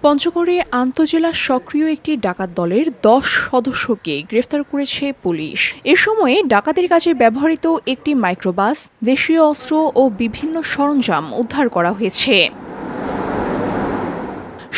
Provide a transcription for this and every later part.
পঞ্চগড়ে আন্তজেলা সক্রিয় একটি ডাকাত দলের ১০ সদস্যকে গ্রেফতার করেছে পুলিশ। এ সময়ে ডাকাতির কাজে ব্যবহৃত একটি মাইক্রোবাস, দেশীয় অস্ত্র ও বিভিন্ন সরঞ্জাম উদ্ধার করা হয়েছে।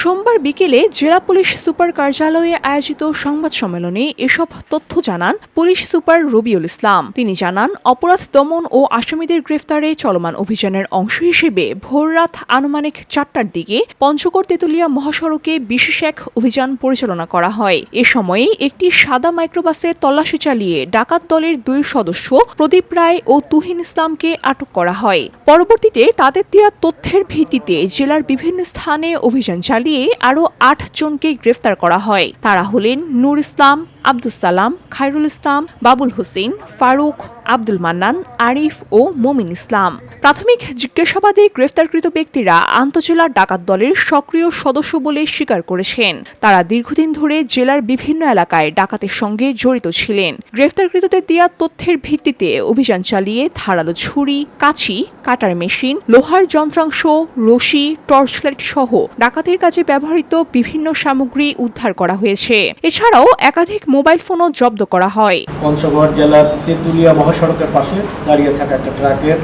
সোমবার বিকেলে জেলা পুলিশ সুপার কার্যালয়ে আয়োজিত সংবাদ সম্মেলনে এসব তথ্য জানান পুলিশ সুপার রবিউল ইসলাম। তিনি জানান, অপরাধ দমন ও আসামিদের গ্রেফতারে চলমান অভিযানের অংশ হিসেবে ভোররাত আনুমানিক ৪টার দিকে পঞ্চগড় তেতুলিয়া মহাসড়কে বিশেষ এক অভিযান পরিচালনা করা হয়। এ সময়ে একটি সাদা মাইক্রোবাসে তল্লাশি চালিয়ে ডাকাত দলের ২ সদস্য প্রদীপ রায় ও তুহিন ইসলামকে আটক করা হয়। পরবর্তীতে তাদের দেওয়া তথ্যের ভিত্তিতে জেলার বিভিন্ন স্থানে অভিযান চালিয়ে আরও ৮ জনকে গ্রেফতার করা হয়। তারা হলেন নূর ইসলাম, আব্দুস সালাম, খায়রুল ইসলাম, বাবুল হোসেন, ফারুক, আব্দুল মান্নান, আরিফ ও মমিন ইসলাম। প্রাথমিক জিজ্ঞাসাবাদে গ্রেফতারকৃত ব্যক্তিরা আন্তজেলা ডাকাত দলের সক্রিয় সদস্য বলে স্বীকার করেছেন। তারা দীর্ঘদিন ধরে জেলার বিভিন্ন এলাকায় ডাকাতের সঙ্গে জড়িত ছিলেন। গ্রেফতারকৃতদের দেওয়া তথ্যের ভিত্তিতে অভিযান চালিয়ে ধারালো ছুরি, কাঁচি, কাটার মেশিন, লোহার যন্ত্রাংশ, রশি, টর্চলাইট সহ ডাকাতির কাজে ব্যবহৃত বিভিন্ন সামগ্রী উদ্ধার করা হয়েছে। এছাড়াও একাধিক মোবাইল ফোনও জব্দ করা হয়। পঞ্চগড় জেলার তেতুলিয়া মহাসড়কের পাশে দাঁড়িয়ে থাকা একটা ট্রাকের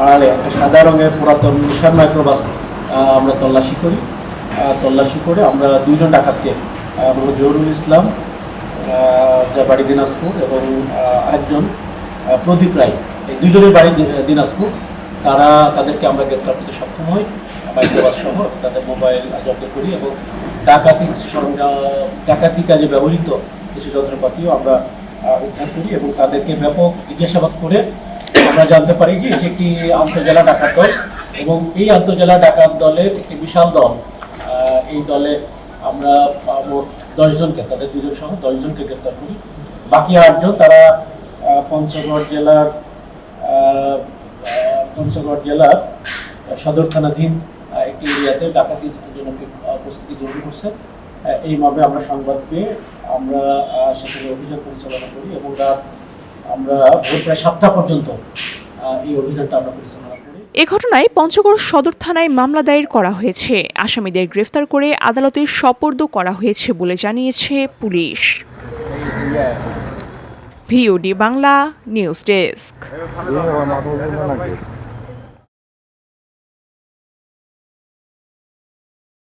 আর একটা সাদা রঙের পুরাতন নিশান মাইক্রোবাস আমরা তল্লাশি করে আমরা ২ জন ডাকাতকে মোহাম্মদ জহুরুল ইসলাম, যার বাড়ি দিনাজপুর, এবং আরেকজন প্রদীপ রায়, এই ২ জনের বাড়ি দিনাজপুর, তাদেরকে আমরা গ্রেপ্তার করতে সক্ষম হই। মাইক্রোবাস সহ তাদের মোবাইল জব্দ করি এবং ডাকাতি কাজে ব্যবহৃত কিছু যন্ত্রপাতিও আমরা উদ্ধার করি এবং তাদেরকে ব্যাপক জিজ্ঞাসাবাদ করে আমরা জানতে পারি যে এটি একটি আন্তজেলা ডাকাত দল এবং এই আন্তজেলা ডাকাত দলের একটি বিশাল দল। এই দলে আমরা মোট ১০ জনকে, তাদের ২ জন সহ ১০ জনকে গ্রেপ্তার করি। বাকি ৮ জন তারা পঞ্চগড় জেলার সদর থানাধীন একটি এরিয়াতে ডাকাতির জন্য প্রস্তুতি গ্রহণ করছে। এই মর্মে আমরা সংবাদ পেয়ে আমরা সেখানে অভিযান পরিচালনা করি এবং আমরা ভোর প্রায় ৭টা পর্যন্ত এই অভিযানটা আমরা পরিচালনা করি। এ ঘটনায় পঞ্চগড় সদর থানায় মামলা দায়ের করা হয়েছে। আসামিদের গ্রেফতার করে আদালতে সোপর্দ করা হয়েছে বলে জানিয়েছে police. VOD Bangla news desk.